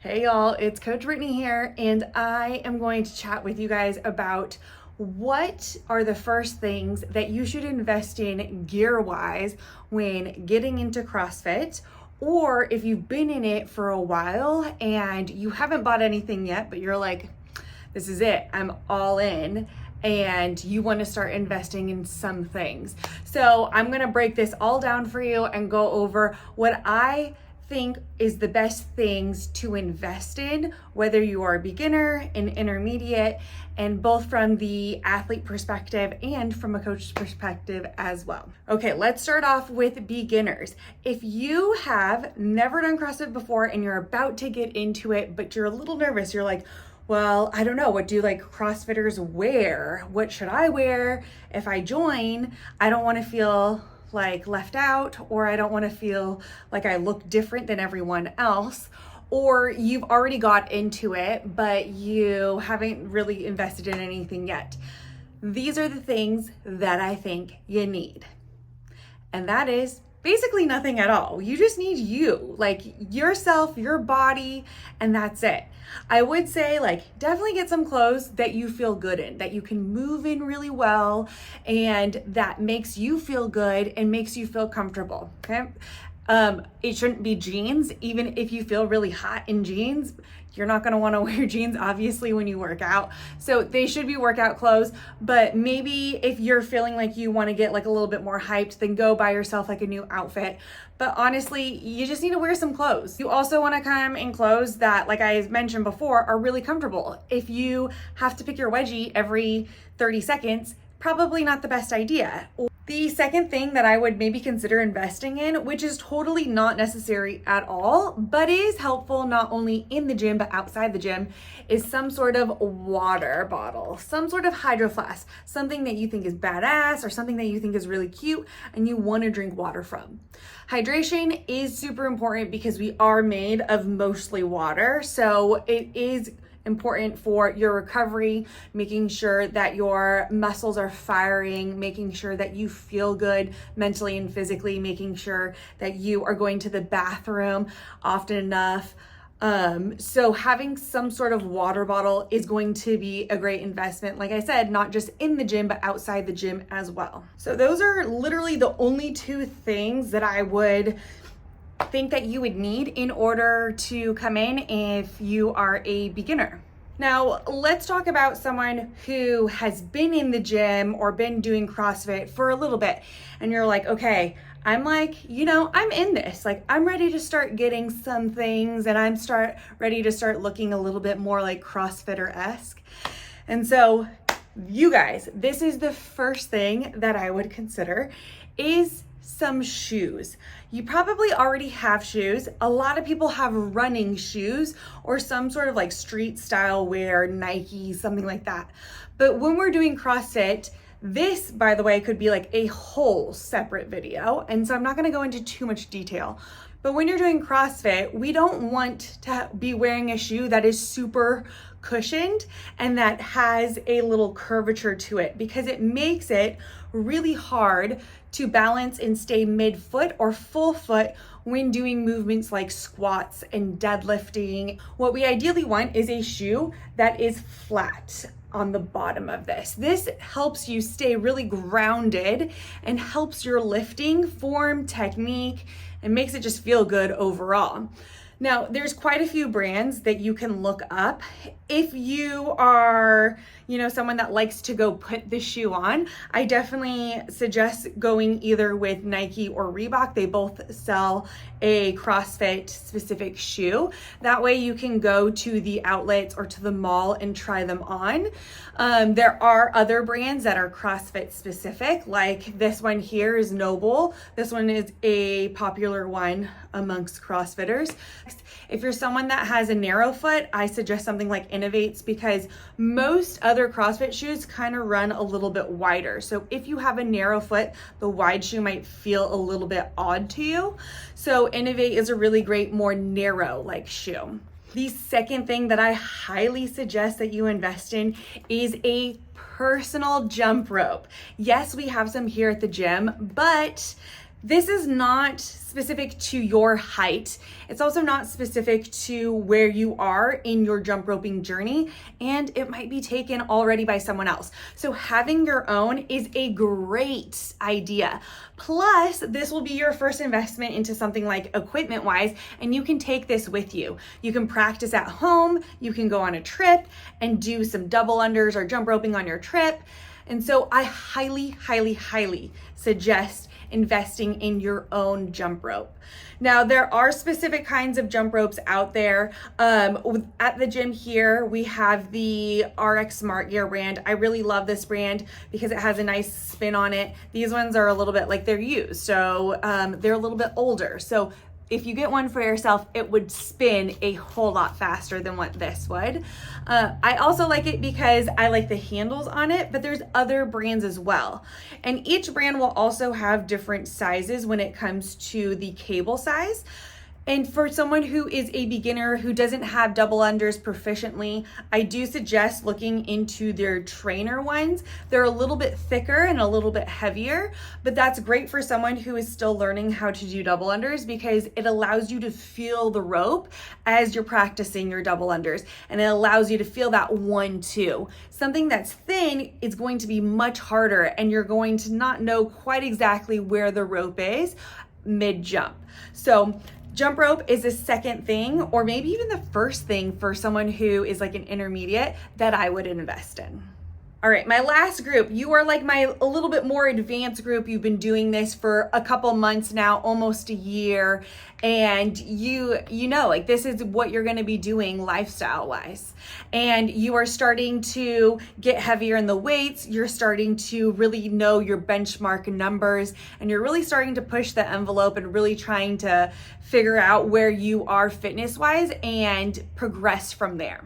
Hey y'all, it's Coach Brittany here, and I am going to chat with you guys about what are the first things that you should invest in gear-wise when getting into CrossFit, or if you've been in it for a while and you haven't bought anything yet, but you're like, this is it, I'm all in, and you want to start investing in some things. So I'm going to break this all down for you and go over what I think is the best things to invest in, whether you are a beginner, an intermediate, and both from the athlete perspective and from a coach's perspective as well. Okay, let's start off with beginners. If you have never done CrossFit before and you're about to get into it, but you're a little nervous, you're like, well, I don't know, what do like CrossFitters wear? What should I wear if I join? I don't want to feel like left out, or I don't want to feel like I look different than everyone else, or you've already got into it, but you haven't really invested in anything yet. These are the things that I think you need. And that is basically nothing at all. You just need you, like yourself, your body, and that's it. I would say definitely get some clothes that you feel good in, that you can move in really well, and that makes you feel good and makes you feel comfortable, okay? It shouldn't be jeans. Even if you feel really hot in jeans, you're not gonna wanna wear jeans, obviously, when you work out. So they should be workout clothes, but maybe if you're feeling like you wanna get a little bit more hyped, then go buy yourself a new outfit. But honestly, you just need to wear some clothes. You also wanna come in clothes that, like I mentioned before, are really comfortable. If you have to pick your wedgie every 30 seconds, probably not the best idea. The second thing that I would maybe consider investing in, which is totally not necessary at all, but is helpful not only in the gym, but outside the gym, is some sort of water bottle, some sort of hydro flask, something that you think is badass or something that you think is really cute and you want to drink water from. Hydration is super important because we are made of mostly water. So it is important for your recovery, making sure that your muscles are firing, making sure that you feel good mentally and physically, making sure that you are going to the bathroom often enough. So having some sort of water bottle is going to be a great investment. Like I said, not just in the gym, but outside the gym as well. So those are literally the only two things that I would think that you would need in order to come in if you are a beginner. Now, let's talk about someone who has been in the gym or been doing CrossFit for a little bit. And you're like, okay, I'm I'm in this. I'm ready to start getting some things, and I'm ready to start looking a little bit more like CrossFitter-esque. And so you guys, this is the first thing that I would consider is some shoes. You probably already have shoes. A lot of people have running shoes or some sort of street style wear, Nike, something like that. But when we're doing CrossFit, this, by the way, could be a whole separate video. And so I'm not gonna go into too much detail. But when you're doing CrossFit, we don't want to be wearing a shoe that is super cushioned and that has a little curvature to it, because it makes it really hard to balance and stay mid-foot or full foot when doing movements like squats and deadlifting. What we ideally want is a shoe that is flat on the bottom of this. This helps you stay really grounded and helps your lifting form, technique, and makes it just feel good overall. Now, there's quite a few brands that you can look up. If you are, someone that likes to go put the shoe on, I definitely suggest going either with Nike or Reebok. They both sell a CrossFit specific shoe. That way you can go to the outlets or to the mall and try them on. There are other brands that are CrossFit specific, like this one here is Noble. This one is a popular one amongst CrossFitters. If you're someone that has a narrow foot, I suggest something like Innovates, because most other CrossFit shoes kind of run a little bit wider. So if you have a narrow foot, the wide shoe might feel a little bit odd to you. So Innovate is a really great, more narrow shoe. The second thing that I highly suggest that you invest in is a personal jump rope. Yes, we have some here at the gym, but This is not specific to your height. It's also not specific to where you are in your jump roping journey, and it might be taken already by someone else. So having your own is a great idea. Plus, this will be your first investment into something like equipment wise, and you can take this with you. You can practice at home, you can go on a trip and do some double unders or jump roping on your trip. And so I highly, highly, highly suggest investing in your own jump rope. Now, there are specific kinds of jump ropes out there. At the gym here, we have the RX Smart Gear brand. I really love this brand because it has a nice spin on it. These ones are a little bit like they're used, so they're a little bit older. So if you get one for yourself, it would spin a whole lot faster than what this would. I also like it because I like the handles on it, but there's other brands as well. And each brand will also have different sizes when it comes to the cable size. And for someone who is a beginner who doesn't have double unders proficiently, I do suggest looking into their trainer ones. They're a little bit thicker and a little bit heavier, but that's great for someone who is still learning how to do double unders because it allows you to feel the rope as you're practicing your double unders, and it allows you to feel that 1-2. Something that's thin is going to be much harder, and you're going to not know quite exactly where the rope is mid-jump. So jump rope is the second thing, or maybe even the first thing for someone who is like an intermediate that I would invest in. All right, my last group, you are like a little bit more advanced group. You've been doing this for a couple months now, almost a year, and you know, like this is what you're gonna be doing lifestyle wise. And you are starting to get heavier in the weights, you're starting to really know your benchmark numbers, and you're really starting to push the envelope and really trying to figure out where you are fitness wise and progress from there.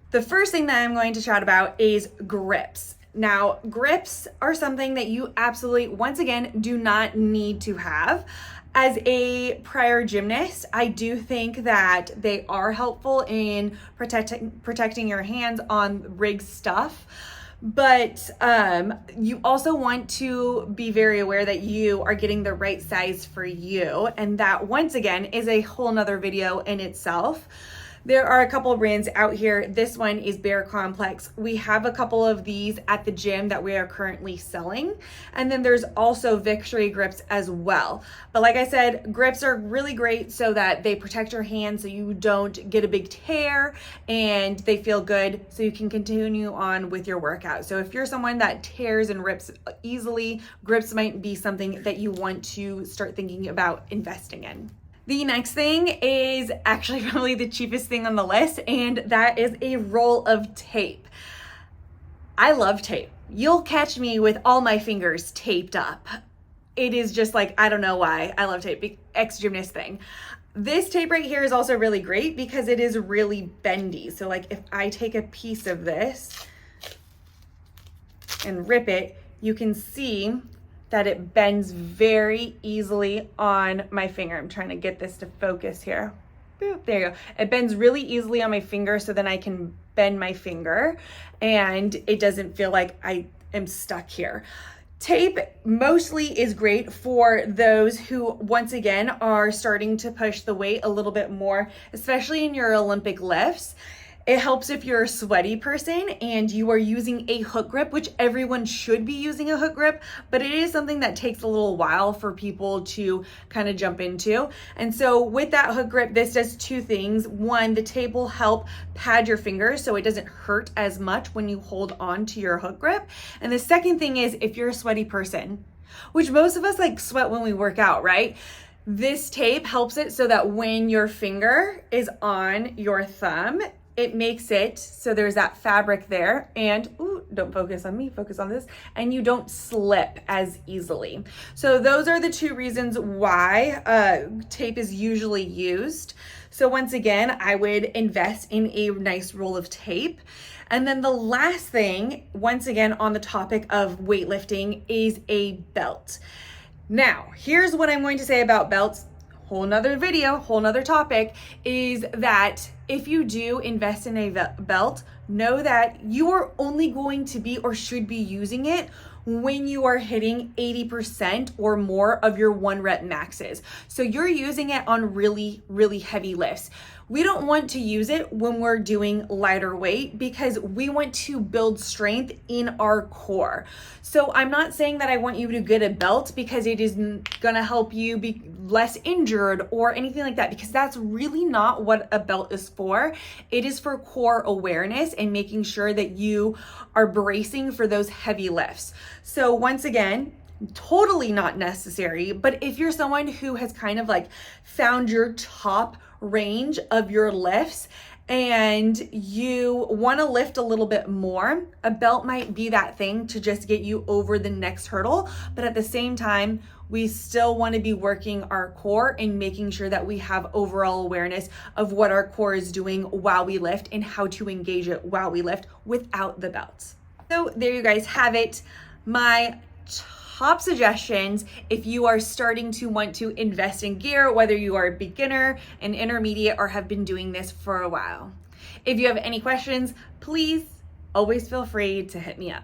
The first thing that I'm going to chat about is grips. Now, grips are something that you absolutely, once again, do not need to have. As a prior gymnast, I do think that they are helpful in protecting your hands on rig stuff. But you also want to be very aware that you are getting the right size for you. And that, once again, is a whole nother video in itself. There are a couple of brands out here. This one is Bear Complex. We have a couple of these at the gym that we are currently selling. And then there's also Victory grips as well. But like I said, grips are really great so that they protect your hands so you don't get a big tear, and they feel good so you can continue on with your workout. So if you're someone that tears and rips easily, grips might be something that you want to start thinking about investing in. The next thing is actually probably the cheapest thing on the list, and that is a roll of tape. I love tape. You'll catch me with all my fingers taped up. It is just like, I don't know why. I love tape, ex-gymnast thing. This tape right here is also really great because it is really bendy. So like if I take a piece of this and rip it, you can see that it bends very easily on my finger. I'm trying to get this to focus here. Boop, there you go. It bends really easily on my finger, so then I can bend my finger and it doesn't feel like I am stuck here. Tape mostly is great for those who, once again, are starting to push the weight a little bit more, especially in your Olympic lifts. It helps if you're a sweaty person and you are using a hook grip, which everyone should be using a hook grip, but it is something that takes a little while for people to kind of jump into. And so with that hook grip, this does two things. One, the tape will help pad your fingers so it doesn't hurt as much when you hold on to your hook grip. And the second thing is, if you're a sweaty person, which most of us like sweat when we work out, right? This tape helps it so that when your finger is on your thumb, it makes it so there's that fabric there, and don't focus on me, focus on this, and you don't slip as easily. So those are the two reasons why tape is usually used. So once again, I would invest in a nice roll of tape. And then the last thing, once again on the topic of weightlifting, is a belt. Now, here's what I'm going to say about belts. Whole nother video, whole nother topic, is that if you do invest in a belt, know that you are only going to be or should be using it when you are hitting 80% or more of your 1 rep maxes. So you're using it on really, really heavy lifts. We don't want to use it when we're doing lighter weight because we want to build strength in our core. So I'm not saying that I want you to get a belt because it is gonna help you be less injured or anything like that, because that's really not what a belt is for. It is for core awareness and making sure that you are bracing for those heavy lifts. So once again, totally not necessary, but if you're someone who has kind of like found your top range of your lifts and you want to lift a little bit more, a belt might be that thing to just get you over the next hurdle. But at the same time, we still want to be working our core and making sure that we have overall awareness of what our core is doing while we lift and how to engage it while we lift without the belts. So there you guys have it. My top suggestions if you are starting to want to invest in gear, whether you are a beginner, an intermediate, or have been doing this for a while. If you have any questions, please always feel free to hit me up.